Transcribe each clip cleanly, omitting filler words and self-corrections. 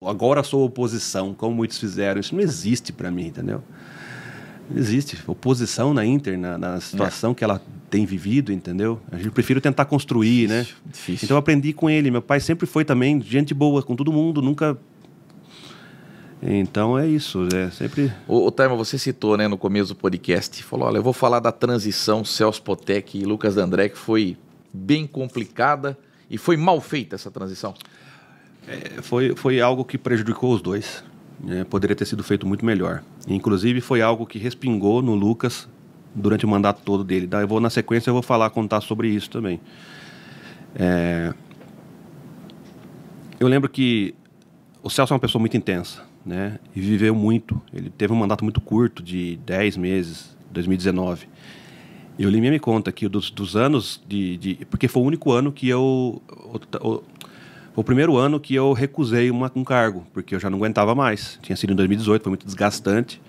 agora sou oposição, como muitos fizeram. Isso não existe para mim, entendeu? Não existe oposição na Inter, na situação que ela tem vivido, entendeu? A gente prefere tentar construir, difícil, né? Difícil. Então eu aprendi com ele. Meu pai sempre foi também gente boa com todo mundo, nunca... Então é isso, sempre... O Taima, você citou, né, no começo do podcast, falou, olha, eu vou falar da transição Celso Potec e Lucas D'André, que foi bem complicada e foi mal feita essa transição. Foi algo que prejudicou os dois. Poderia ter sido feito muito melhor. Inclusive foi algo que respingou no Lucas durante o mandato todo dele. Na sequência eu vou contar sobre isso também. Eu lembro que o Celso é uma pessoa muito intensa, né? E viveu muito. Ele teve um mandato muito curto, de 10 meses, 2019. E o Liminha me conta que dos anos porque foi o único ano que foi o primeiro ano que eu recusei um cargo, porque eu já não aguentava mais. Tinha sido em 2018, foi muito desgastante.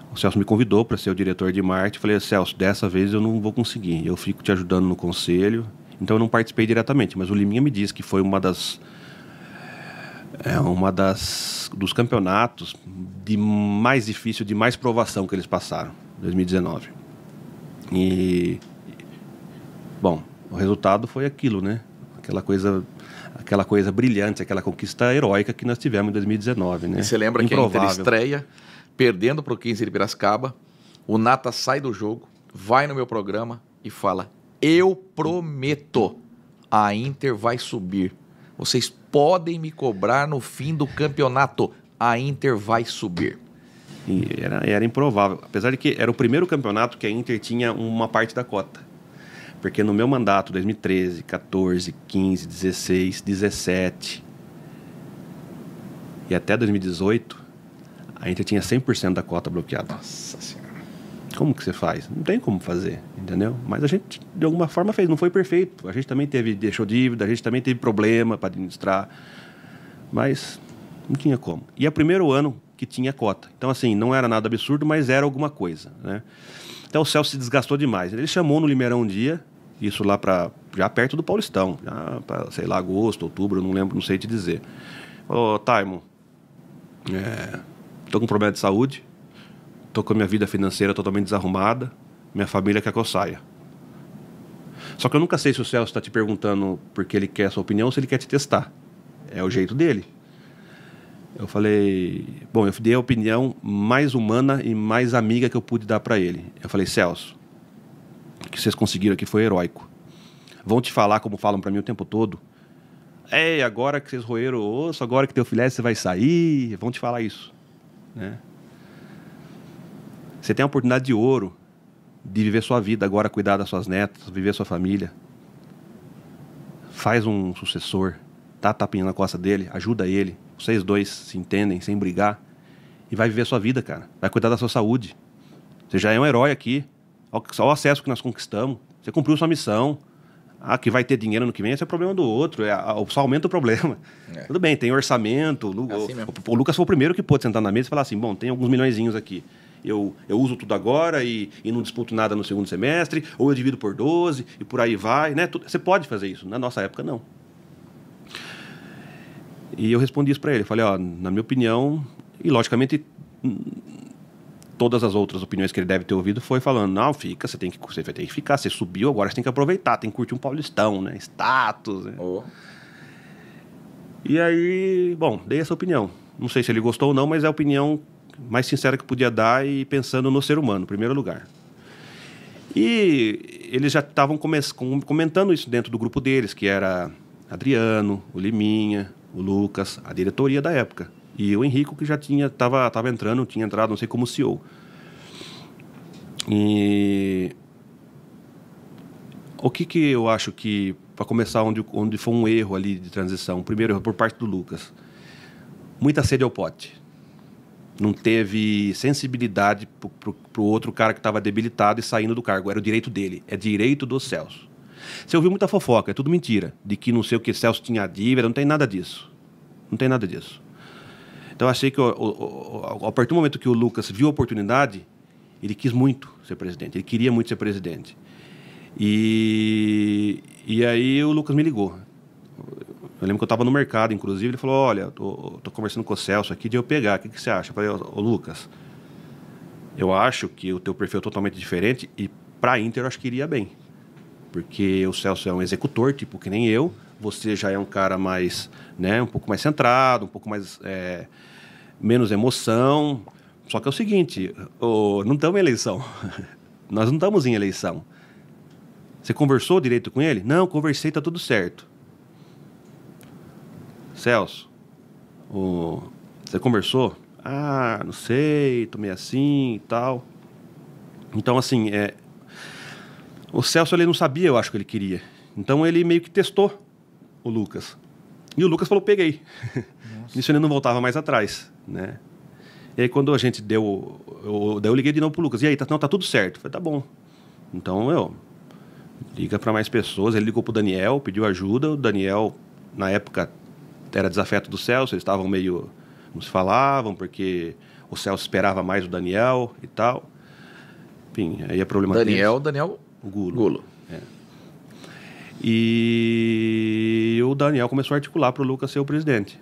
O Celso me convidou para ser o diretor de marketing. Falei, Celso, dessa vez eu não vou conseguir. Eu fico te ajudando no conselho. Então eu não participei diretamente, mas o Liminha me disse que foi dos campeonatos mais difícil, de mais provação que eles passaram, 2019. Bom, o resultado foi aquilo, né? Aquela coisa brilhante, aquela conquista heróica que nós tivemos em 2019, né? E você lembra improvável. Que a Inter estreia, perdendo para o 15 de Piracicaba, o Nata sai do jogo, vai no meu programa e fala, eu prometo, a Inter vai subir. Vocês podem me cobrar no fim do campeonato, a Inter vai subir. E era improvável, apesar de que era o primeiro campeonato que a Inter tinha uma parte da cota. Porque no meu mandato, 2013, 14, 15, 16, 17 e até 2018, a Inter tinha 100% da cota bloqueada. Nossa Senhora. Como que você faz? Não tem como fazer, entendeu? Mas a gente, de alguma forma, fez. Não foi perfeito. A gente também deixou dívida, a gente também teve problema para administrar. Mas não tinha como. E é o primeiro ano que tinha cota. Então, assim, não era nada absurdo, mas era alguma coisa, né? Então o Celso se desgastou demais. Ele chamou no Limeirão um dia, isso lá já perto do Paulistão, já para, sei lá, agosto, outubro, não lembro, não sei te dizer. Ô, Taimo, tô com problema de saúde, tô com a minha vida financeira totalmente desarrumada, minha família quer que eu saia. Só que eu nunca sei se o Celso está te perguntando porque ele quer a sua opinião ou se ele quer te testar. É o jeito dele. Eu falei... Bom, eu dei a opinião mais humana e mais amiga que eu pude dar para ele. Eu falei, Celso, o que vocês conseguiram aqui foi heróico. Vão te falar como falam para mim o tempo todo. Agora que vocês roeram o osso, agora que teu filé você vai sair. Vão te falar isso, né? Você tem a oportunidade de ouro de viver sua vida agora, cuidar das suas netas, viver sua família. Faz um sucessor, dá tapinha na costa dele, ajuda ele. Vocês dois se entendem, sem brigar. E vai viver sua vida, cara. Vai cuidar da sua saúde. Você já é um herói aqui. Só o acesso que nós conquistamos. Você cumpriu sua missão. Que vai ter dinheiro no que vem, esse é o problema do outro. Só aumenta o problema. Tudo bem, tem orçamento. O Lucas foi o primeiro que pôde sentar na mesa e falar assim, bom, tem alguns milhõezinhos aqui. Eu uso tudo agora e não disputo nada no segundo semestre, ou eu divido por 12 e por aí vai, né? Você pode fazer isso. Na nossa época, não. E eu respondi isso para ele. Falei, na minha opinião, e logicamente todas as outras opiniões que ele deve ter ouvido foi falando, não, você vai ter que ficar, você subiu, agora você tem que aproveitar, tem que curtir um Paulistão, né? Status. Né? Oh. E aí, bom, dei essa opinião. Não sei se ele gostou ou não, mas é a opinião mais sincera que podia dar e pensando no ser humano, em primeiro lugar. E eles já estavam comentando isso dentro do grupo deles, que era Adriano, o Liminha, o Lucas, a diretoria da época. E o Henrico, que já tinha entrado, não sei, como CEO. E o que eu acho que, para começar, onde foi um erro ali de transição, primeiro erro por parte do Lucas, muita sede ao pote. Não teve sensibilidade pro outro cara que estava debilitado e saindo do cargo. Era o direito dele, é direito do Celso. Você ouviu muita fofoca, é tudo mentira, de que não sei o que Celso tinha dívida, não tem nada disso. Não tem nada disso. Então eu achei que a partir do momento que o Lucas viu a oportunidade, ele quis muito ser presidente, ele queria muito ser presidente. E aí o Lucas me ligou. Eu lembro que eu estava no mercado, inclusive, ele falou, olha, tô conversando com o Celso aqui, de eu pegar, o que você acha? Eu falei, ô Lucas, eu acho que o teu perfil é totalmente diferente e pra Inter eu acho que iria bem. Porque o Celso é um executor, tipo que nem eu, você já é um cara mais, né, um pouco mais centrado, um pouco mais, menos emoção. Só que é o seguinte, não estamos em eleição. Nós não estamos em eleição. Você conversou direito com ele? Não, conversei, tá tudo certo. Celso, você conversou? Ah, não sei, tô meio assim e tal. Então, assim, o Celso ele não sabia, eu acho que ele queria. Então ele meio que testou o Lucas. E o Lucas falou, peguei. Isso ele não voltava mais atrás, né? E aí quando a gente eu liguei de novo pro Lucas. E aí, tá tudo certo. Eu falei, tá bom. Então, liga para mais pessoas. Ele ligou pro Daniel, pediu ajuda. O Daniel, na época, era desafeto do Celso. Eles estavam meio... não se falavam, porque o Celso esperava mais o Daniel e tal. Enfim, aí é problema Daniel o Gulo. Gulo. E o Daniel começou a articular para o Lucas ser o presidente.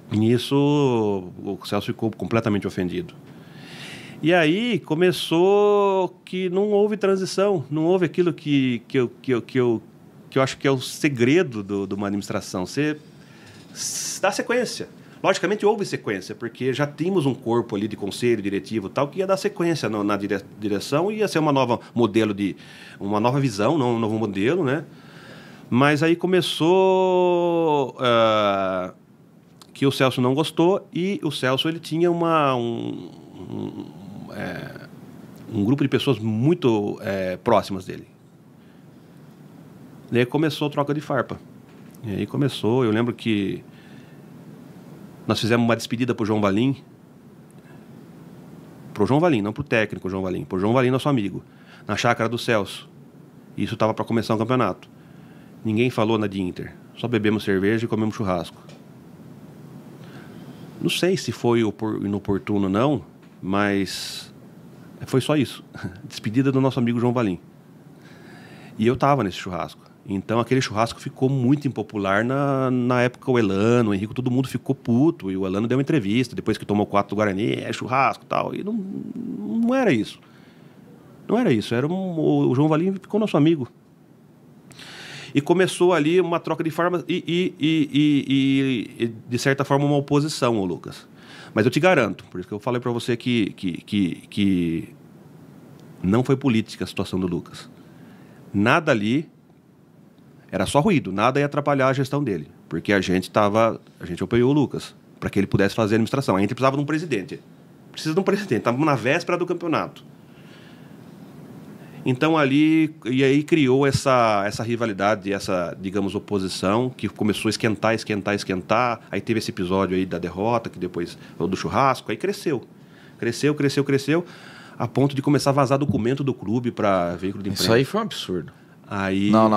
Nisso, o Celso ficou completamente ofendido. E aí começou que não houve transição, não houve aquilo que eu acho que é o segredo de uma administração. Você dá sequência. Logicamente houve sequência, porque já tínhamos um corpo ali de conselho diretivo tal, que ia dar sequência na direção, ia ser uma nova modelo uma nova visão, não um novo modelo, né? Mas aí começou que o Celso não gostou e o Celso ele tinha um grupo de pessoas muito próximas dele. E aí começou a troca de farpa. E aí começou, eu lembro que nós fizemos uma despedida pro João Valim. Pro João Valim, não pro técnico João Valim. Pro João Valim, nosso amigo. Na chácara do Celso. Isso estava para começar o campeonato. Ninguém falou na de Inter. Só bebemos cerveja e comemos churrasco. Não sei se foi inoportuno ou não, mas foi só isso. Despedida do nosso amigo João Valim. E eu tava nesse churrasco. Então aquele churrasco ficou muito impopular na época. O Elano, o Henrico, todo mundo ficou puto. E o Elano deu uma entrevista depois que tomou 4 do Guarani, churrasco e tal. E não era isso. Não era isso. O João Valim ficou nosso amigo. E começou ali uma troca de formas e de certa forma, uma oposição ao Lucas. Mas eu te garanto, por isso que eu falei para você que não foi política a situação do Lucas. Nada ali era só ruído, nada ia atrapalhar a gestão dele. Porque a gente apoiou o Lucas para que ele pudesse fazer a administração. A gente precisava de um presidente. Precisa de um presidente. Estávamos na véspera do campeonato. Então ali, e aí criou essa rivalidade, essa, digamos, oposição, que começou a esquentar. Aí teve esse episódio aí da derrota, que depois do churrasco, aí cresceu, a ponto de começar a vazar documento do clube para veículo de imprensa. Isso aí foi um absurdo. Aí... Não,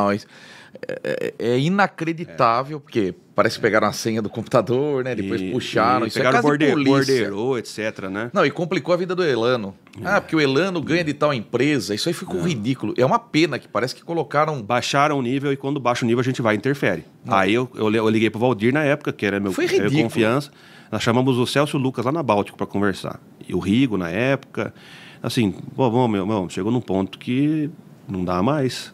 é inacreditável, porque parece que pegaram a senha do computador, né? Depois puxaram. Isso pegaram é caso de polícia. borderou, etc, né? Não, e complicou a vida do Elano. Porque o Elano ganha de tal empresa. Isso aí ficou ridículo. É uma pena que parece que colocaram... Baixaram o nível e quando baixa o nível a gente vai e interfere. Aí eu liguei pro Valdir na época, que era meu confiança. Nós chamamos o Celso e o Lucas lá na Báltico para conversar. E o Rigo na época. Assim, pô, meu, chegou num ponto que não dá mais.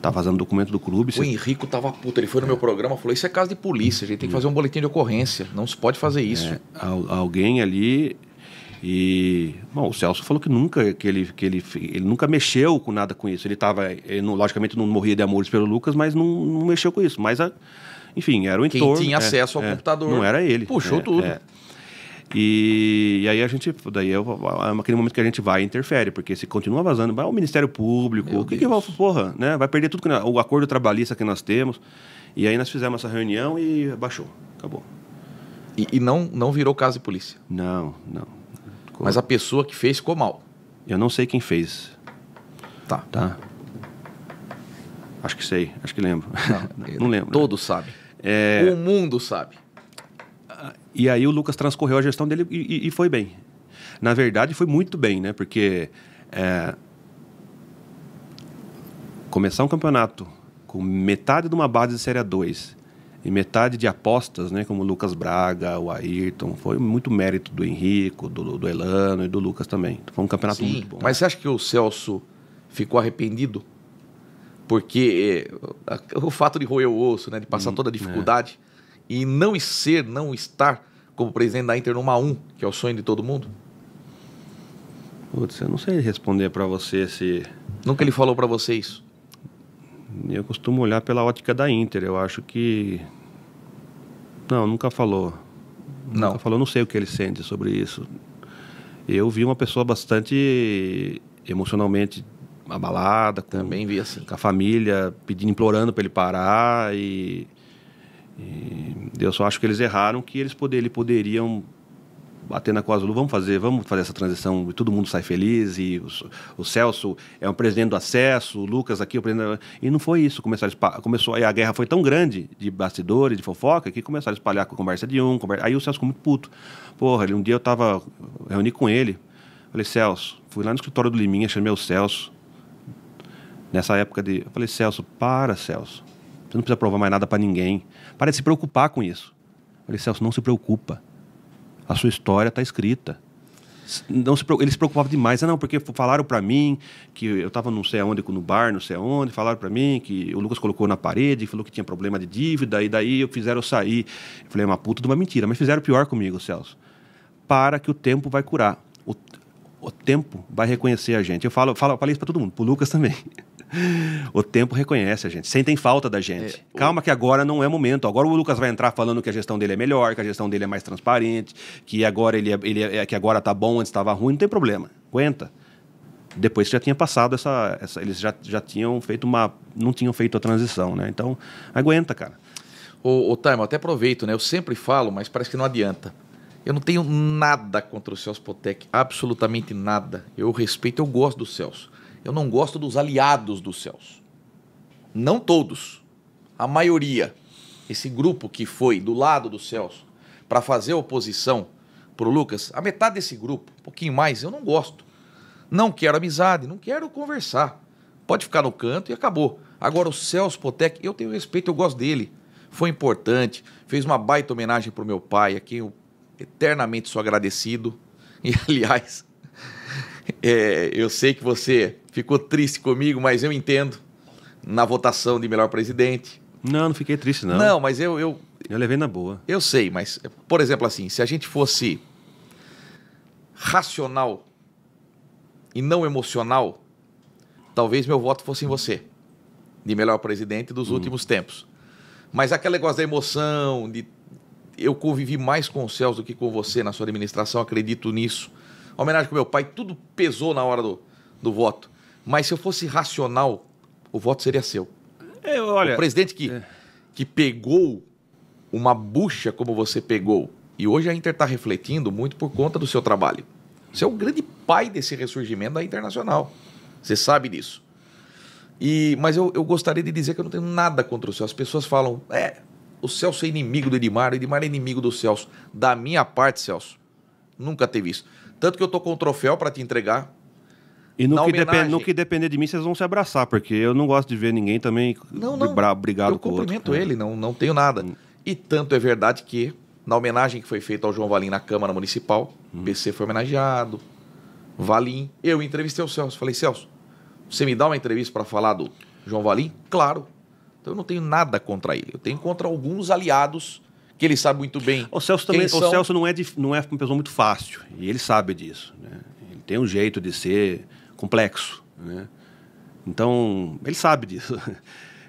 Tá vazando documento do clube. O Henrico tava puto, ele foi no meu programa e falou, isso é caso de polícia, a gente tem que fazer um boletim de ocorrência, não se pode fazer isso. Alguém ali... E... Bom, o Celso falou que ele nunca mexeu com nada com isso. Ele logicamente não morria de amores pelo Lucas, mas não mexeu com isso. Mas, enfim, era o entorno. Quem tinha acesso ao computador. Não era ele. Puxou tudo. E aí aquele momento que a gente vai e interfere, porque se continua vazando, vai ao Ministério Público, o que vai, porra, né? Vai perder tudo, o acordo trabalhista que nós temos. E aí nós fizemos essa reunião e baixou, acabou. E não virou caso de polícia? Não. Mas a pessoa que fez ficou mal? Eu não sei quem fez. Tá. Acho que sei, acho que lembro. Não lembro. Todos sabem. O mundo sabe. E aí o Lucas transcorreu a gestão dele e foi bem. Na verdade, foi muito bem, né? Porque começar um campeonato com metade de uma base de Série A2 e metade de apostas, né, como o Lucas Braga, o Ayrton, foi muito mérito do Henrico, do Elano e do Lucas também. Foi um campeonato muito bom. Mas você acha que o Celso ficou arrependido? Porque o fato de roer o osso, né, de passar toda a dificuldade e não estar como presidente da Inter numa 1, que é o sonho de todo mundo? Putz, eu não sei responder para você se... Nunca ele falou para você isso? Eu costumo olhar pela ótica da Inter. Eu acho que... Não, nunca falou. Não. Nunca falou, não sei o que ele sente sobre isso. Eu vi uma pessoa bastante emocionalmente abalada. Também vi assim. Com a família, pedindo, implorando para ele parar. E eu só acho que eles erraram, que eles poderiam... bater na coisa, vamos fazer essa transição e todo mundo sai feliz, e o Celso é um presidente do acesso, o Lucas aqui é o presidente... E não foi isso, começou, aí a guerra foi tão grande de bastidores, de fofoca, que começaram a espalhar com a conversa de aí o Celso ficou muito puto. Porra, um dia eu reuni com ele, falei, Celso, fui lá no escritório do Liminha, chamei o Celso, nessa época eu falei, Celso, Celso, você não precisa provar mais nada pra ninguém, para de se preocupar com isso. Eu falei, Celso, não se preocupa. A sua história está escrita. Ele se preocupava demais. Não, porque falaram para mim que eu estava não sei aonde, no bar, não sei aonde, falaram para mim que o Lucas colocou na parede, falou que tinha problema de dívida, e daí fizeram eu sair. Eu falei, uma puta de uma mentira, mas fizeram pior comigo, Celso. Para que o tempo vai curar. O tempo vai reconhecer a gente. Eu falei isso para todo mundo, para o Lucas também. O tempo reconhece a gente, sentem falta da gente. Calma que agora não é momento. Agora o Lucas vai entrar falando que a gestão dele é melhor, que a gestão dele é mais transparente, que agora que agora tá bom, antes estava ruim, não tem problema. Aguenta. Depois que já tinha passado eles já tinham feito não tinham feito a transição, né? Então, aguenta, cara. Ô, Taimo, até aproveito, né? Eu sempre falo, mas parece que não adianta. Eu não tenho nada contra o Celso Pottec, absolutamente nada. Eu respeito, eu gosto do Celso. Eu não gosto dos aliados do Celso. Não todos. A maioria. Esse grupo que foi do lado do Celso para fazer oposição pro Lucas, a metade desse grupo, um pouquinho mais, eu não gosto. Não quero amizade, não quero conversar. Pode ficar no canto e acabou. Agora o Celso Pottec, eu tenho respeito, eu gosto dele. Foi importante, fez uma baita homenagem pro meu pai, a quem eu eternamente sou agradecido. E, aliás, eu sei que você ficou triste comigo, mas eu entendo. Na votação de melhor presidente. Não fiquei triste, não. Não, mas eu levei na boa. Eu sei, mas, por exemplo, assim, se a gente fosse racional e não emocional, talvez meu voto fosse em você, de melhor presidente dos últimos tempos. Mas aquele negócio da emoção, eu convivi mais com o Celso do que com você na sua administração, acredito nisso. A homenagem com meu pai, tudo pesou na hora do voto. Mas se eu fosse racional, o voto seria seu. Olha, o presidente que pegou uma bucha como você pegou, e hoje a Inter está refletindo muito por conta do seu trabalho. Você é o grande pai desse ressurgimento da Internacional. Você sabe disso. Mas eu gostaria de dizer que eu não tenho nada contra o Celso. As pessoas falam, o Celso é inimigo do Edmar, o Edmar é inimigo do Celso. Da minha parte, Celso, nunca teve isso. Tanto que eu tô com um troféu para te entregar. E no que depender de mim, vocês vão se abraçar, porque eu não gosto de ver ninguém também brigado com o outro. Eu cumprimento ele, não tenho nada. E tanto é verdade que, na homenagem que foi feita ao João Valim na Câmara Municipal, o PC foi homenageado, Valim, eu entrevistei o Celso. Falei, Celso, você me dá uma entrevista para falar do João Valim? Claro. Então eu não tenho nada contra ele. Eu tenho contra alguns aliados que ele sabe muito bem. O Celso não é uma pessoa muito fácil, e ele sabe disso, né? Ele tem um jeito de ser complexo, né? Então, ele sabe disso.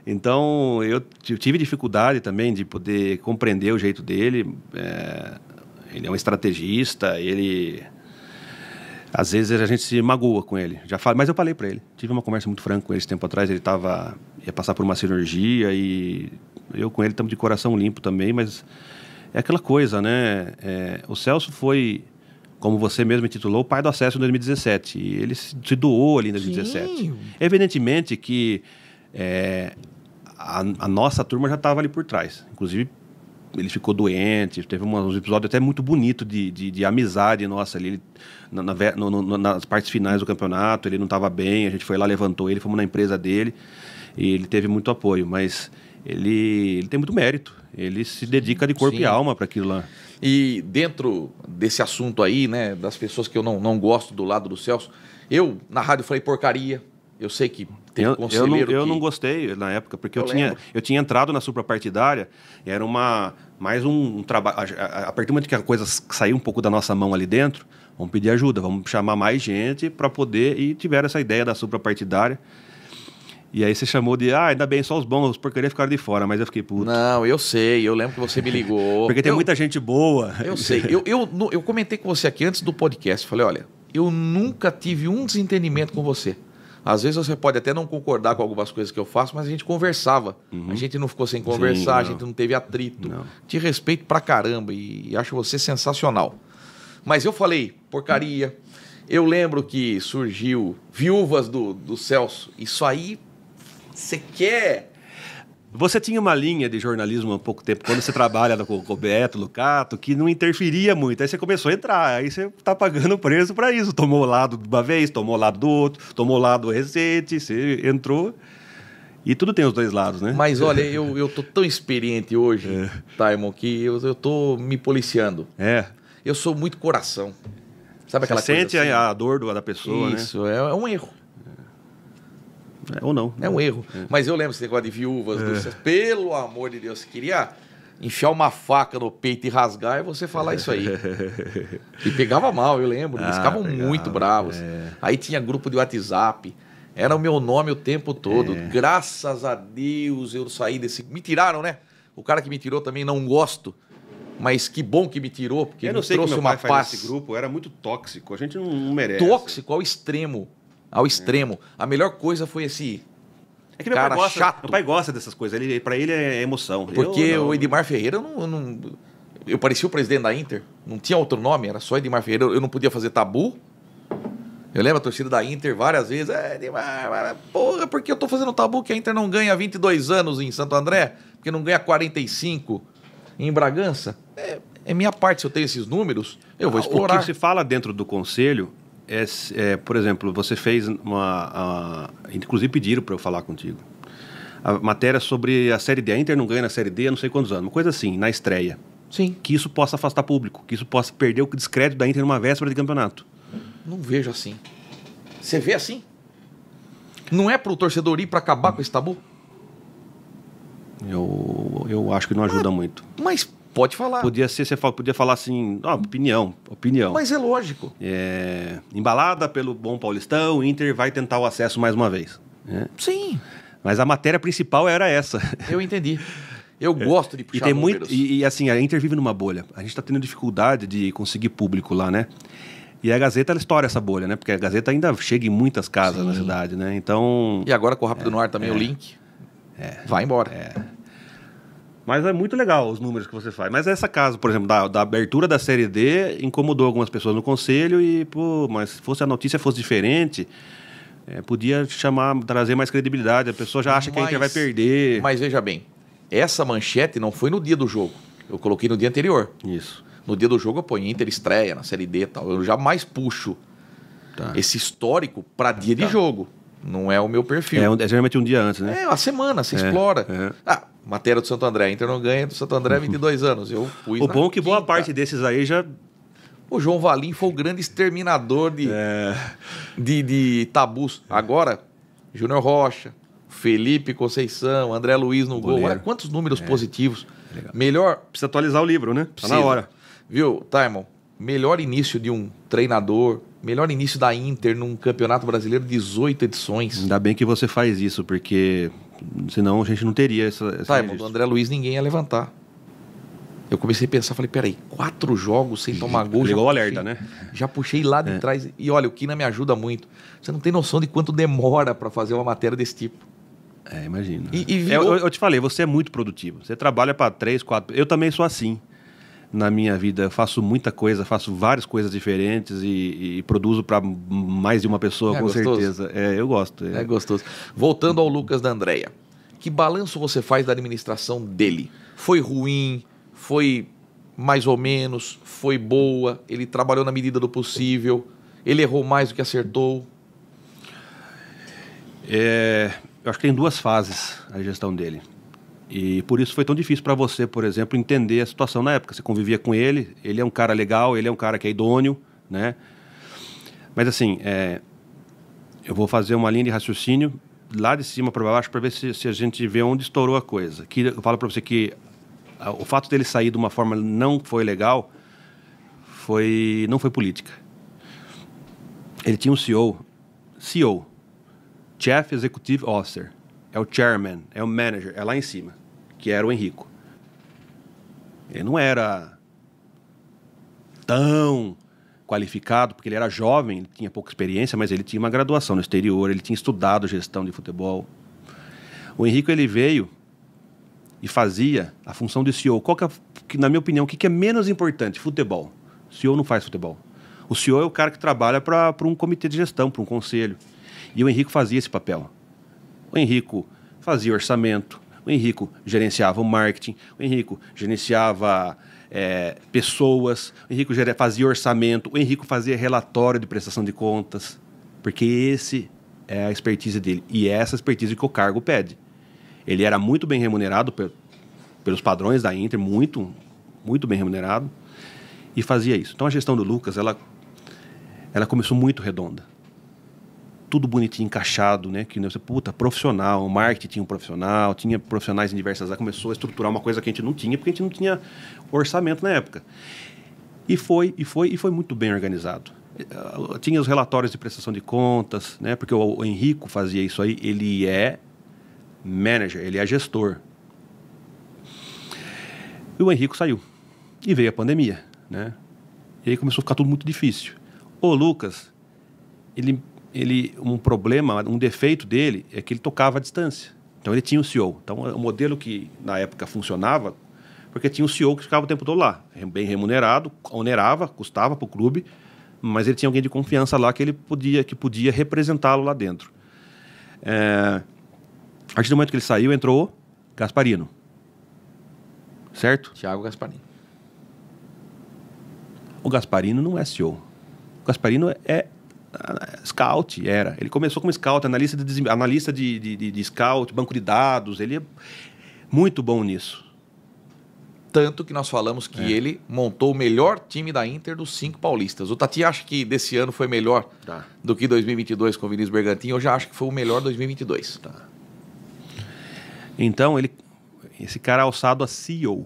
Então, eu tive dificuldade também de poder compreender o jeito dele. Ele é um estrategista, às vezes a gente se magoa com ele. Mas eu falei para ele. Tive uma conversa muito franca com ele esse tempo atrás. Ele ia passar por uma cirurgia e eu com ele estamos de coração limpo também, mas é aquela coisa, né? O Celso foi, como você mesmo intitulou, o pai do acesso em 2017. E ele se doou ali em 2017. Sim. Evidentemente que a nossa turma já estava ali por trás. Inclusive, ele ficou doente, teve uns episódios até muito bonitos de amizade nossa ali. Nas partes finais do campeonato, ele não estava bem, a gente foi lá, levantou ele, fomos na empresa dele. E ele teve muito apoio, mas ele tem muito mérito. Ele se dedica de corpo e alma para aquilo lá. E dentro desse assunto aí, né, das pessoas que eu não gosto do lado do Celso, eu na rádio falei porcaria. Eu sei que tem conselheiro eu não gostei na época, porque eu tinha entrado na suprapartidária, era mais um trabalho. A partir do momento que a coisa saiu um pouco da nossa mão ali dentro, vamos pedir ajuda, vamos chamar mais gente para poder. E tiveram essa ideia da suprapartidária. E aí você chamou de, ainda bem, só os bons, os porcaria ficaram de fora, mas eu fiquei puto. Não, eu sei, eu lembro que você me ligou. Porque tem muita gente boa. Eu sei, eu comentei com você aqui antes do podcast, falei, olha, eu nunca tive um desentendimento com você. Às vezes você pode até não concordar com algumas coisas que eu faço, mas a gente conversava. A gente não ficou sem conversar, a gente não teve atrito. Não. Te respeito pra caramba e acho você sensacional. Mas eu falei, porcaria. Eu lembro que surgiu Viúvas do Celso. Isso aí, você quer... Você tinha uma linha de jornalismo há pouco tempo, quando você trabalha com o Beto, Lucato, que não interferia muito. Aí você começou a entrar, aí você tá pagando preço para isso. Tomou o lado de uma vez, tomou o lado do outro, tomou o lado recente, você entrou. E tudo tem os dois lados, né? Mas olha, eu tô tão experiente hoje, Taimon, que eu tô me policiando. Eu sou muito coração. Sabe aquela você coisa sente assim? a dor da pessoa, Isso, né? É um erro. Ou não. É um erro. Mas eu lembro esse negócio de Viúvas do Celso. Pelo amor de Deus, você queria enfiar uma faca no peito e rasgar e você falar isso aí. E pegava mal, eu lembro. Eles ficavam muito bravos. Aí tinha grupo de WhatsApp. Era o meu nome o tempo todo. Graças a Deus eu saí desse... Me tiraram, né? O cara que me tirou também não gosto. Mas que bom que me tirou, porque eu me não sei trouxe que meu uma pai paz. faz esse grupo, era muito tóxico. A gente não merece. Tóxico ao extremo. Ao extremo. A melhor coisa foi esse... É que meu cara pai gosta, chato. Meu pai gosta dessas coisas. Pra ele é emoção. Porque o Edmar Ferreira, eu parecia o presidente da Inter. Não tinha outro nome, era só Edmar Ferreira. Eu não podia fazer tabu. Eu lembro a torcida da Inter várias vezes. Edmar, porra, porque eu tô fazendo tabu que a Inter não ganha 22 anos em Santo André? Porque não ganha 45 em Bragança? É minha parte, se eu tenho esses números, eu vou explorar. O que se fala dentro do conselho por exemplo, você fez inclusive pediram para eu falar contigo. A matéria sobre a Série D. A Inter não ganha na Série D há não sei quantos anos. Uma coisa assim, na estreia. Sim. Que isso possa afastar público. Que isso possa perder o descrédito da Inter numa véspera de campeonato. Não vejo assim. Você vê assim? Não é pro torcedor ir para acabar com esse tabu? Eu acho que não ajuda muito. Mas pode falar. Podia falar assim, opinião. Mas é lógico. Embalada pelo bom Paulistão, o Inter vai tentar o acesso mais uma vez. Sim. Mas a matéria principal era essa. Eu entendi. Eu gosto de puxar números. E assim, a Inter vive numa bolha. A gente está tendo dificuldade de conseguir público lá, né? E a Gazeta, ela estoura essa bolha, né? Porque a Gazeta ainda chega em muitas casas na cidade, né? Então... E agora com o Rápido no Ar também o link. Vai embora. Mas é muito legal os números que você faz. Mas essa casa, por exemplo, da abertura da Série D, incomodou algumas pessoas no conselho e, mas se fosse a notícia fosse diferente, podia trazer mais credibilidade. A pessoa já acha que a Inter vai perder. Mas veja bem, essa manchete não foi no dia do jogo. Eu coloquei no dia anterior. Isso. No dia do jogo eu ponho Inter estreia na Série D e tal. Eu jamais puxo esse histórico para dia de jogo. Não é o meu perfil. É geralmente um dia antes, né? A semana, você explora. Matéria do Santo André. A Inter não ganha do Santo André há 22 anos. Eu pus o bom é que boa parte desses aí já... O João Valim foi o grande exterminador de tabus. Agora, Júnior Rocha, Felipe Conceição, André Luiz no gol. Olha quantos números positivos. Legal. Melhor... Precisa atualizar o livro, né? Tá na hora. Viu, Taimon? Melhor início de um treinador, melhor início da Inter num Campeonato Brasileiro, 18 edições. Ainda bem que você faz isso, porque senão a gente não teria essa Taimon, do André Luiz ninguém ia levantar. Eu comecei a pensar, falei, peraí, 4 jogos sem tomar gol. Ligou o alerta, né? Já puxei lá de trás. E olha, o Kina me ajuda muito. Você não tem noção de quanto demora para fazer uma matéria desse tipo. Imagina. Virou... Eu te falei, você é muito produtivo. Você trabalha para 3, 4... Eu também sou assim. Na minha vida, eu faço muita coisa, faço várias coisas diferentes e produzo para mais de uma pessoa, com gostoso? certeza. Eu gosto. É gostoso. Voltando ao Lucas da Andréia, que balanço você faz da administração dele? Foi ruim? Foi mais ou menos? Foi boa? Ele trabalhou na medida do possível? Ele errou mais do que acertou? eu acho que tem 2 fases a gestão dele. E por isso foi tão difícil para você, por exemplo, entender a situação na época. Você convivia com ele, ele é um cara legal, ele é um cara que é idôneo, né? Mas assim, eu vou fazer uma linha de raciocínio lá de cima para baixo para ver se a gente vê onde estourou a coisa. Que eu falo para você que o fato dele sair de uma forma não foi legal, não foi política. Ele tinha um CEO, Chief Executive Officer, é o chairman, é o manager, é lá em cima, que era o Henrico. Ele não era tão qualificado, porque ele era jovem, ele tinha pouca experiência, mas ele tinha uma graduação no exterior, ele tinha estudado gestão de futebol. O Henrico, ele veio e fazia a função de CEO. Na minha opinião, o que é menos importante? Futebol. O CEO não faz futebol. O CEO é o cara que trabalha para um comitê de gestão, para um conselho. E o Henrico fazia esse papel. O Henrico fazia orçamento, o Henrico gerenciava o marketing, o Henrico gerenciava pessoas, o Henrico fazia orçamento, o Henrico fazia relatório de prestação de contas, porque esse é a expertise dele. E é essa expertise que o cargo pede. Ele era muito bem remunerado pelos padrões da Inter, muito, muito bem remunerado, e fazia isso. Então a gestão do Lucas, ela começou muito redonda. Tudo bonitinho, encaixado, né? Que você, profissional, o marketing tinha um profissional, tinha profissionais em diversas áreas, começou a estruturar uma coisa que a gente não tinha, porque a gente não tinha orçamento na época. E foi muito bem organizado. Tinha os relatórios de prestação de contas, né? Porque o Henrico fazia isso aí, ele é manager, ele é gestor. E o Henrico saiu. E veio a pandemia, né? E aí começou a ficar tudo muito difícil. O Lucas, um problema, um defeito dele é que ele tocava à distância. Então ele tinha o CEO. Então o modelo que na época funcionava, porque tinha o CEO que ficava o tempo todo lá, bem remunerado, onerava, custava para o clube, mas ele tinha alguém de confiança lá que podia representá-lo lá dentro. A partir do momento que ele saiu, entrou Gasparino. Certo? Thiago Gasparino. O Gasparino não é CEO. O Gasparino é scout, era. Ele começou como scout, analista de scout, banco de dados. Ele é muito bom nisso. Tanto que nós falamos que ele montou o melhor time da Inter dos 5 paulistas. O Tati acha que desse ano foi melhor do que 2022 com o Vinícius Bergantin. Eu já acho que foi o melhor 2022. Tá. Então, esse cara é alçado a CEO.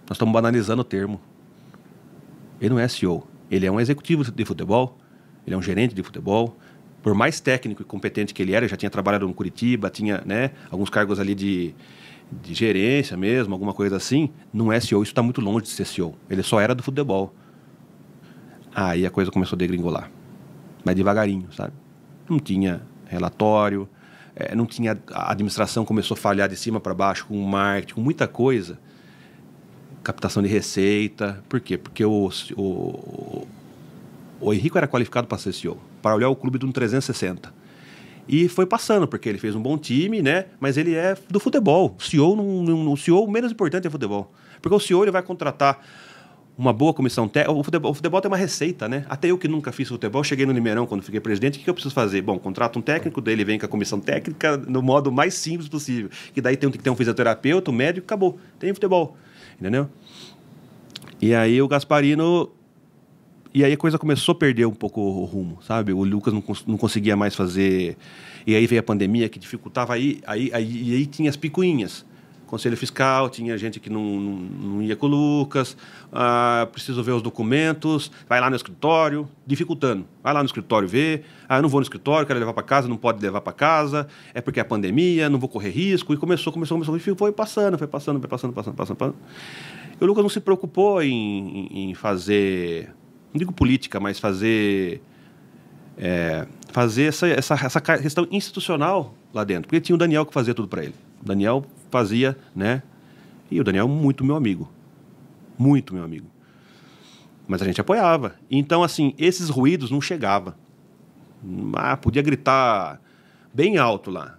Nós estamos banalizando o termo. Ele não é CEO. Ele é um executivo de futebol. Ele é um gerente de futebol. Por mais técnico e competente que ele era, já tinha trabalhado no Curitiba, tinha, né, alguns cargos ali de gerência mesmo, alguma coisa assim. Não é CEO. Isso está muito longe de ser CEO. Ele só era do futebol. Aí a coisa começou a degringolar. Mas devagarinho, sabe? Não tinha relatório. Não tinha, a administração começou a falhar de cima para baixo com o marketing, com muita coisa. Captação de receita. Por quê? Porque o Henrico era qualificado para ser CEO, para olhar o clube de um 360. E foi passando, porque ele fez um bom time, né? Mas ele é do futebol. O CEO, o menos importante é futebol. Porque o CEO ele vai contratar uma boa comissão técnica. O futebol tem uma receita, né? Até eu que nunca fiz futebol, cheguei no Limeirão quando fiquei presidente, o que eu preciso fazer? Bom, contrato um técnico, daí ele vem com a comissão técnica no modo mais simples possível. Que daí tem que ter um fisioterapeuta, um médico, acabou. Tem futebol, entendeu? E aí o Gasparino... E aí a coisa começou a perder um pouco o rumo, sabe? O Lucas não conseguia mais fazer... E aí veio a pandemia que dificultava. Aí tinha as picuinhas. Conselho fiscal, tinha gente que não ia com o Lucas, preciso ver os documentos, vai lá no escritório, dificultando. Vai lá no escritório ver, eu não vou no escritório, quero levar para casa, não pode levar para casa, é porque é a pandemia, não vou correr risco. E começou, e foi passando. E o Lucas não se preocupou em fazer, não digo política, mas fazer essa questão institucional lá dentro. Porque tinha o Daniel que fazia tudo para ele. O Daniel fazia, né? E o Daniel muito meu amigo. Muito meu amigo. Mas a gente apoiava. Então, assim, esses ruídos não chegavam. Podia gritar bem alto lá.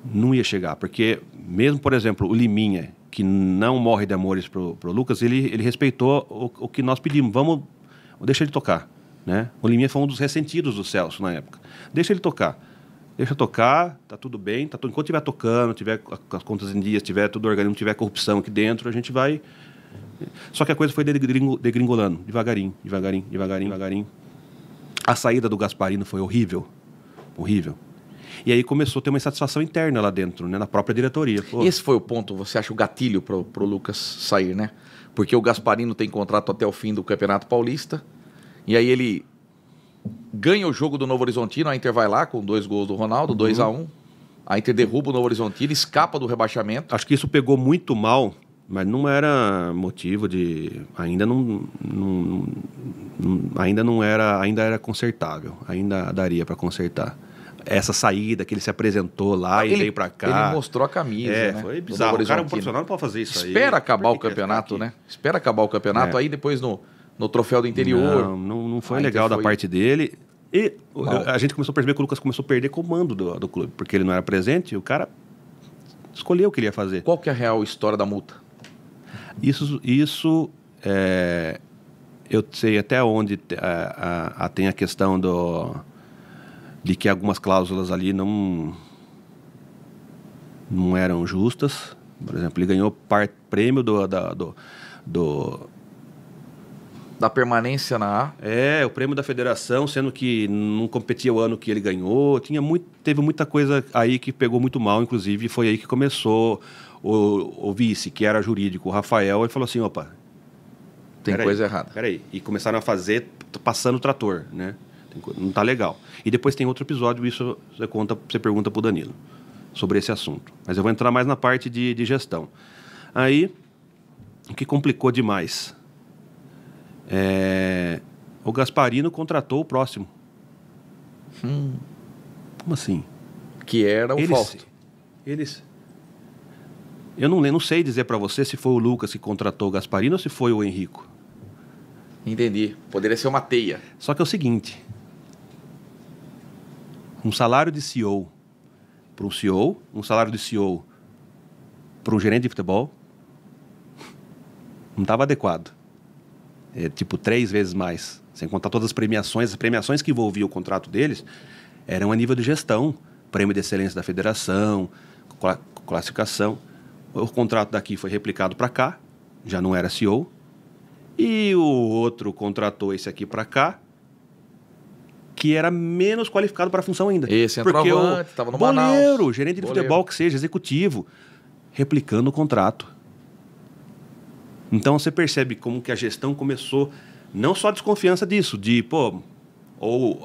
Não ia chegar, porque mesmo, por exemplo, o Liminha, que não morre de amores pro Lucas, ele respeitou o que nós pedimos. Vamos deixar ele tocar, né? O Liminha foi um dos ressentidos do Celso na época. Deixa ele tocar. Deixa tocar, tá tudo bem, enquanto estiver tocando, tiver as contas em dias, tiver tudo organizado, não tiver corrupção aqui dentro, a gente vai... Só que a coisa foi degringolando, devagarinho, devagarinho, devagarinho, devagarinho. A saída do Gasparino foi horrível, horrível. E aí começou a ter uma insatisfação interna lá dentro, né, na própria diretoria. Pô. Esse foi o ponto, você acha, o gatilho pro Lucas sair, né? Porque o Gasparino tem contrato até o fim do Campeonato Paulista, e aí ele ganha o jogo do Novo Horizontino, a Inter vai lá com 2 gols do Ronaldo, 2-1. A Inter derruba o Novo Horizontino, escapa do rebaixamento. Acho que isso pegou muito mal, mas não era motivo de... Ainda era consertável, ainda daria para consertar. Essa saída que ele se apresentou lá e veio pra cá. Ele mostrou a camisa, né? Foi bizarro. O cara é um profissional, não pode fazer isso aí. Espera acabar o campeonato, né? Espera acabar o campeonato, aí depois no troféu do interior. Não foi legal da parte dele. E a gente começou a perceber que o Lucas começou a perder comando do clube, porque ele não era presente e o cara escolheu o que ele ia fazer. Qual que é a real história da multa? Isso eu sei até onde tem a questão de que algumas cláusulas ali não eram justas. Por exemplo, ele ganhou prêmio da permanência na A. O prêmio da federação, sendo que não competia o ano que ele ganhou. Teve muita coisa aí que pegou muito mal, inclusive foi aí que começou o vice, que era jurídico, o Rafael, ele falou assim, opa, tem coisa errada. Peraí. E começaram a fazer passando o trator, né? Não tá legal. E depois tem outro episódio, isso você pergunta pro Danilo sobre esse assunto. Mas eu vou entrar mais na parte de gestão. Aí, o que complicou demais? O Gasparino contratou o próximo. Como assim? Que era o Fausto. Eu não sei dizer para você se foi o Lucas que contratou o Gasparino ou se foi o Henrico. Entendi. Poderia ser uma teia. Só que é o seguinte... Um salário de CEO para um CEO, um salário de CEO para um gerente de futebol, não estava adequado. Tipo 3 vezes mais, sem contar todas as premiações que envolviam o contrato deles, eram a nível de gestão, prêmio de excelência da federação, classificação. O contrato daqui foi replicado para cá, já não era CEO, e o outro contratou esse aqui para cá, que era menos qualificado para a função ainda. Esse centroavante, estava no Manaus. Boleiro, gerente de futebol que seja, executivo, replicando o contrato. Então você percebe como que a gestão começou, não só a desconfiança disso, de, ou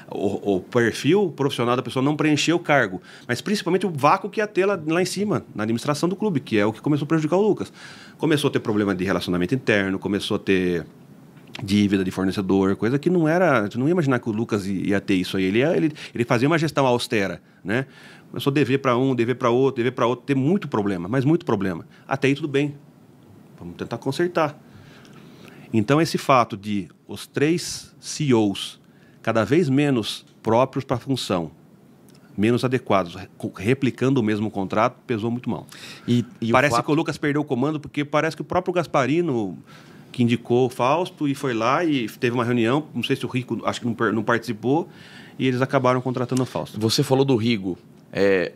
o perfil profissional da pessoa não preencheu o cargo, mas principalmente o vácuo que ia ter lá em cima, na administração do clube, que é o que começou a prejudicar o Lucas. Começou a ter problema de relacionamento interno, começou a ter... dívida de fornecedor, coisa que não era... A gente não ia imaginar que o Lucas ia ter isso aí. Ele fazia uma gestão austera, né? Começou a dever para um, dever para outro, ter muito problema, mas muito problema. Até aí tudo bem. Vamos tentar consertar. Então esse fato de os 3 CEOs cada vez menos próprios para a função, menos adequados, replicando o mesmo contrato, pesou muito mal. E parece que o Lucas perdeu o comando porque parece que o próprio Gasparino... que indicou o Fausto e foi lá e teve uma reunião, não sei se o Rico, acho que não participou, e eles acabaram contratando o Fausto. Você falou do Rigo.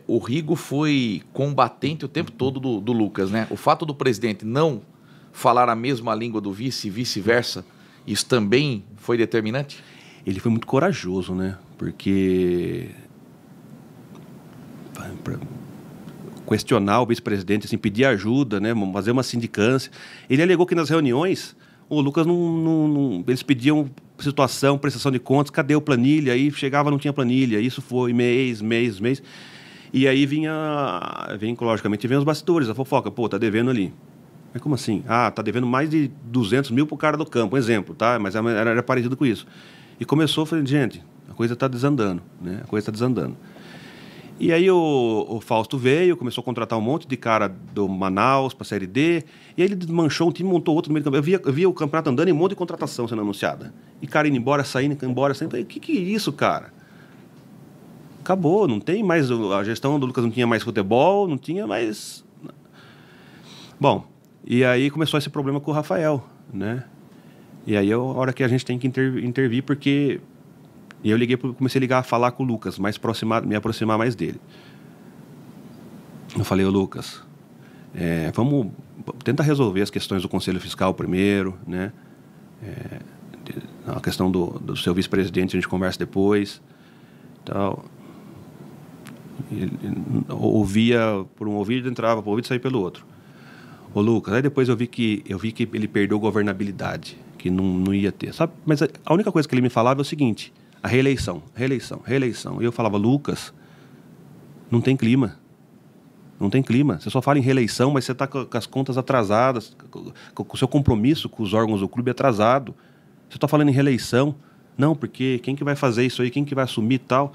O Rigo foi combatente o tempo todo do Lucas, né? O fato do presidente não falar a mesma língua do vice e vice-versa, isso também foi determinante? Ele foi muito corajoso, né? Porque... questionar o vice-presidente, assim, pedir ajuda, né, fazer uma sindicância. Ele alegou que nas reuniões o Lucas eles pediam situação, prestação de contas, cadê o planilha? Aí chegava, não tinha planilha. Isso foi mês. E aí logicamente, vem os bastidores, a fofoca. Tá devendo ali. Mas como assim? Tá devendo mais de 200 mil pro cara do campo, um exemplo, tá? Mas era parecido com isso. E começou, falando, gente, a coisa está desandando, né? E aí o Fausto veio, começou a contratar um monte de cara do Manaus para a Série D, e aí ele desmanchou um time, montou outro no meio do campeonato. Eu via o campeonato andando e um monte de contratação sendo anunciada. E cara indo embora, saindo. Falei, o que é isso, cara? Acabou, não tem mais... A gestão do Lucas não tinha mais futebol, não tinha mais... Bom, e aí começou esse problema com o Rafael, né? E aí é a hora que a gente tem que intervir, porque E eu comecei a ligar, a falar com o Lucas, me aproximar mais dele. Eu falei, ô Lucas, vamos tentar resolver as questões do Conselho Fiscal primeiro, né? A questão do seu vice-presidente a gente conversa depois. Tal. Ele ouvia por um ouvido, entrava por um ouvido e saía pelo outro. Ô Lucas, aí depois eu vi que ele perdeu governabilidade, que não ia ter. Sabe? Mas a única coisa que ele me falava é o seguinte, a reeleição. E eu falava, Lucas, não tem clima. Não tem clima. Você só fala em reeleição, mas você está com as contas atrasadas, com o seu compromisso com os órgãos do clube atrasado. Você está falando em reeleição. Não, porque quem que vai fazer isso aí? Quem que vai assumir e tal?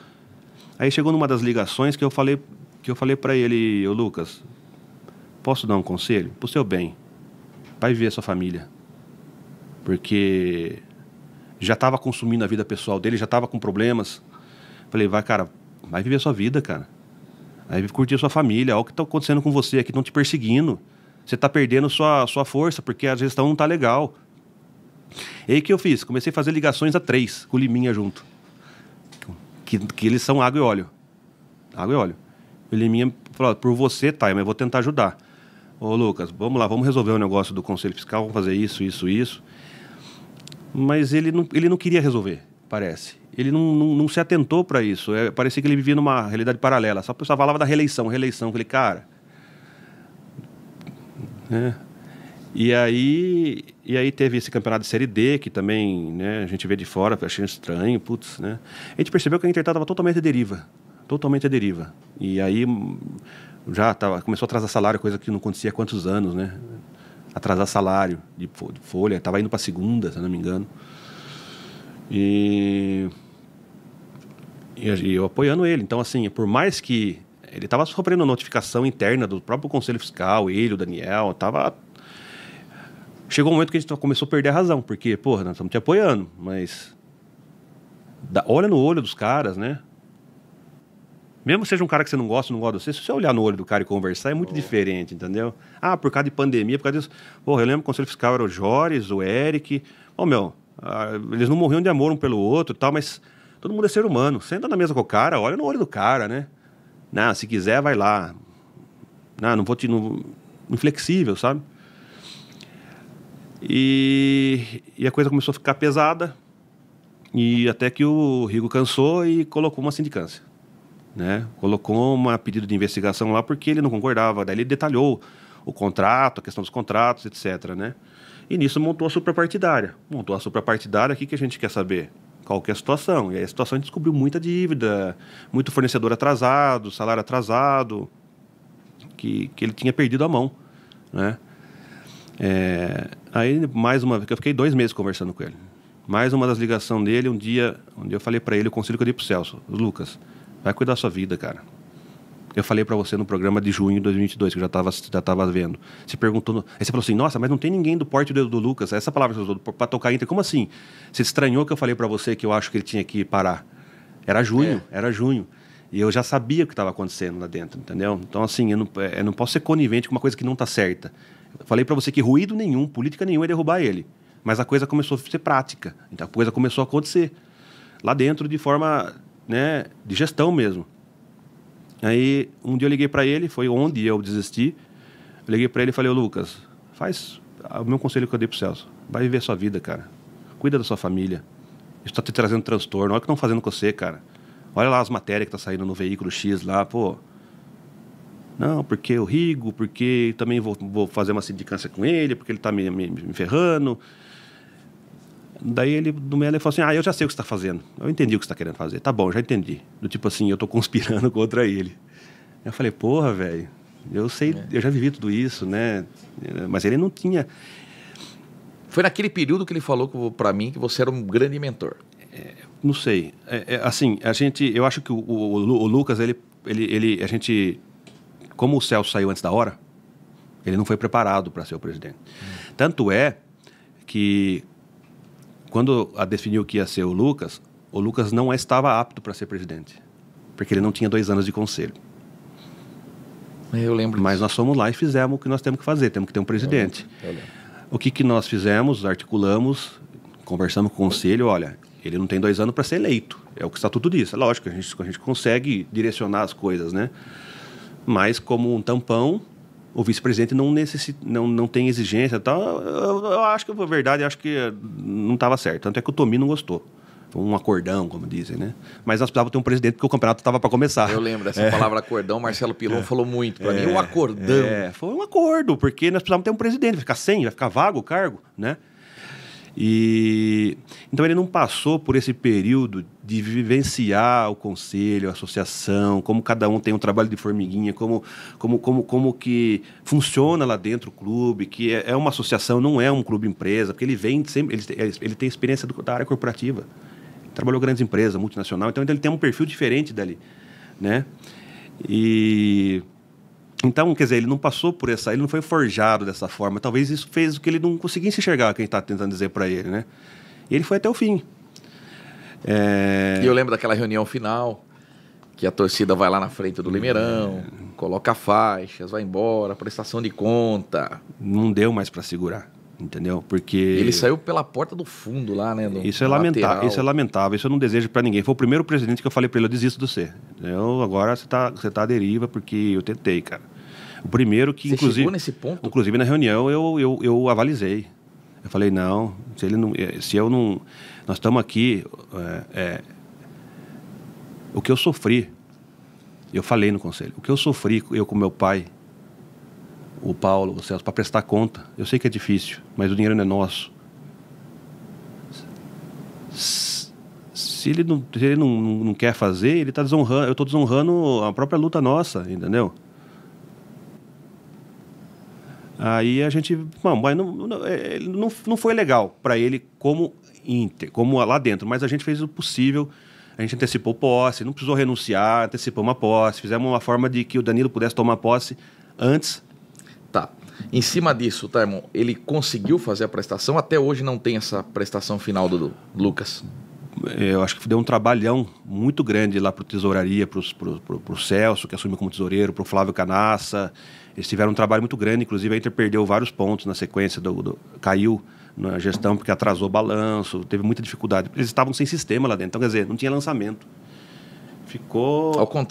Aí chegou numa das ligações que eu falei para ele, ô Lucas, posso dar um conselho? Pro seu bem. Vai ver a sua família. Porque já estava consumindo a vida pessoal dele, já estava com problemas. Falei, cara, vai viver a sua vida, cara. Aí curtir a sua família, olha o que está acontecendo com você aqui, estão te perseguindo. Você está perdendo sua força, porque a gestão não está legal. E aí o que eu fiz? Comecei a fazer ligações a 3, com o Liminha junto. Que eles são água e óleo. Água e óleo. O Liminha falou, por você, tá, mas eu vou tentar ajudar. Ô Lucas, vamos lá, vamos resolver o negócio do Conselho Fiscal, vamos fazer isso. Mas ele não queria resolver, parece. Ele não se atentou para isso. Parecia que ele vivia numa realidade paralela. Só o pessoal falava da reeleição. Falei, cara... E aí teve esse campeonato de Série D, que também, né, a gente vê de fora, achei estranho, putz, né? A gente percebeu que a Inter estava totalmente à deriva. E aí começou a atrasar salário, coisa que não acontecia há quantos anos, né? Atrasar salário de folha, estava indo para segunda, se não me engano. E eu apoiando ele. Então, assim, por mais que ele estava sofrendo notificação interna do próprio Conselho Fiscal, ele, o Daniel, chegou um momento que a gente começou a perder a razão, porque, porra, nós estamos te apoiando, mas olha no olho dos caras, né? Mesmo que seja um cara que você não gosta de você, se você olhar no olho do cara e conversar, é muito diferente, entendeu? Ah, por causa de pandemia, por causa disso... Porra, eu lembro que o Conselho Fiscal era o Joris, o Eric... eles não morriam de amor um pelo outro e tal, mas todo mundo é ser humano. Senta na mesa com o cara, olha no olho do cara, né? Não, se quiser, vai lá. Não vou te... Inflexível, sabe? E a coisa começou a ficar pesada, e até que o Rigo cansou e colocou uma sindicância, né? Colocou um pedido de investigação lá porque ele não concordava. Daí ele detalhou o contrato, a questão dos contratos, etc., né? E nisso montou a suprapartidária. O que a gente quer saber? Qual que é a situação? E aí a situação a gente descobriu muita dívida, muito fornecedor atrasado, salário atrasado, que ele tinha perdido a mão, né? Aí, eu fiquei 2 meses conversando com ele. Mais uma das ligações dele, um dia onde eu falei para ele o conselho que eu dei pro Celso. Lucas, vai cuidar da sua vida, cara. Eu falei para você no programa de junho de 2022, que eu já tava vendo. Você perguntou, aí você falou assim, nossa, mas não tem ninguém do porte do Lucas. Essa palavra que você usou, para tocar Inter. Como assim? Você estranhou que eu falei para você que eu acho que ele tinha que parar. Era junho. E eu já sabia o que estava acontecendo lá dentro, entendeu? Então, assim, eu não posso ser conivente com uma coisa que não está certa. Eu falei para você que ruído nenhum, política nenhuma ia derrubar ele. Mas a coisa começou a ser prática. Então, a coisa começou a acontecer. Lá dentro, de forma, né, de gestão mesmo. Aí, um dia eu liguei para ele, foi onde eu desisti. Eu liguei para ele e falei, ô Lucas, faz o meu conselho que eu dei pro Celso. Vai viver a sua vida, cara. Cuida da sua família. Isso tá te trazendo transtorno. Olha o que estão fazendo com você, cara. Olha lá as matérias que tá saindo no veículo X lá, pô. Não, porque o Rigo, porque também vou fazer uma sindicância com ele, porque ele tá me ferrando. Daí ele, no meio, ele falou assim, eu já sei o que você está fazendo. Eu entendi o que você está querendo fazer. Tá bom, já entendi. Do tipo assim, eu tô conspirando contra ele. Eu falei, porra, velho, eu sei, eu já vivi tudo isso, né? Mas ele não tinha... Foi naquele período que ele falou para mim que você era um grande mentor. Não sei. Assim, eu acho que o Lucas, a gente... Como o Celso saiu antes da hora, ele não foi preparado para ser o presidente. Tanto é que... Quando definiu que ia ser o Lucas não estava apto para ser presidente. Porque ele não tinha 2 anos de conselho. Eu lembro Mas disso. nós fomos lá e fizemos o que nós temos que fazer. Temos que ter um presidente. Eu lembro. O que nós fizemos? Articulamos, conversamos com o conselho. Olha, Ele não tem 2 anos para ser eleito. É o que o estatuto diz. É lógico, a gente consegue direcionar as coisas, né? Mas como um tampão, o vice-presidente não tem exigência e tal. Eu acho que, na verdade, acho que não estava certo. Tanto é que o Tomi não gostou. Foi um acordão, como dizem, né? Mas nós precisávamos ter um presidente porque o campeonato estava para começar. Eu lembro dessa palavra acordão, Marcelo Pilon falou muito para mim. O acordão. Foi um acordo, porque nós precisávamos ter um presidente. Vai ficar sem, vai ficar vago o cargo, né? Então ele não passou por esse período de vivenciar o conselho, a associação, como cada um tem um trabalho de formiguinha, como que funciona lá dentro o clube, que é uma associação, não é um clube empresa, porque ele vem sempre, ele tem experiência da área corporativa, trabalhou em grandes empresas, multinacional, então ele tem um perfil diferente dali, né? Então, quer dizer, ele não passou por ele não foi forjado dessa forma. Talvez isso fez com que ele não conseguisse enxergar quem está tentando dizer para ele, né? E ele foi até o fim. E eu lembro daquela reunião final, que a torcida vai lá na frente do Limeirão, coloca faixas, vai embora, prestação de conta. Não deu mais para segurar, entendeu? Porque ele saiu pela porta do fundo lá, né? Isso é lamentável. Isso é lamentável. Isso eu não desejo para ninguém. Foi o primeiro presidente que eu falei para ele: eu desisto de você. Agora você tá à deriva porque eu tentei, cara. O primeiro que, você inclusive, chegou nesse ponto? Inclusive na reunião eu avalizei. Eu falei: não, se eu não, nós estamos aqui, o que eu sofri, eu falei no conselho, o que eu sofri, eu com meu pai, o Paulo, o Celso, para prestar conta, eu sei que é difícil, mas o dinheiro não é nosso. Se ele não quer fazer, ele está desonrando, eu estou desonrando a própria luta nossa, entendeu? Aí a gente, não foi legal para ele como lá dentro, mas a gente fez o possível, a gente antecipou posse, não precisou renunciar, antecipou uma posse, fizemos uma forma de que o Danilo pudesse tomar posse antes. Tá. Em cima disso, tá, irmão, ele conseguiu fazer a prestação, até hoje não tem essa prestação final do Lucas. Eu acho que deu um trabalhão muito grande lá para a tesouraria, para o Celso, que assumiu como tesoureiro, para o Flávio Canassa. Eles tiveram um trabalho muito grande, inclusive a Inter perdeu vários pontos na sequência, caiu na gestão porque atrasou o balanço, teve muita dificuldade. Eles estavam sem sistema lá dentro, então quer dizer, não tinha lançamento. Ficou... Ao contrário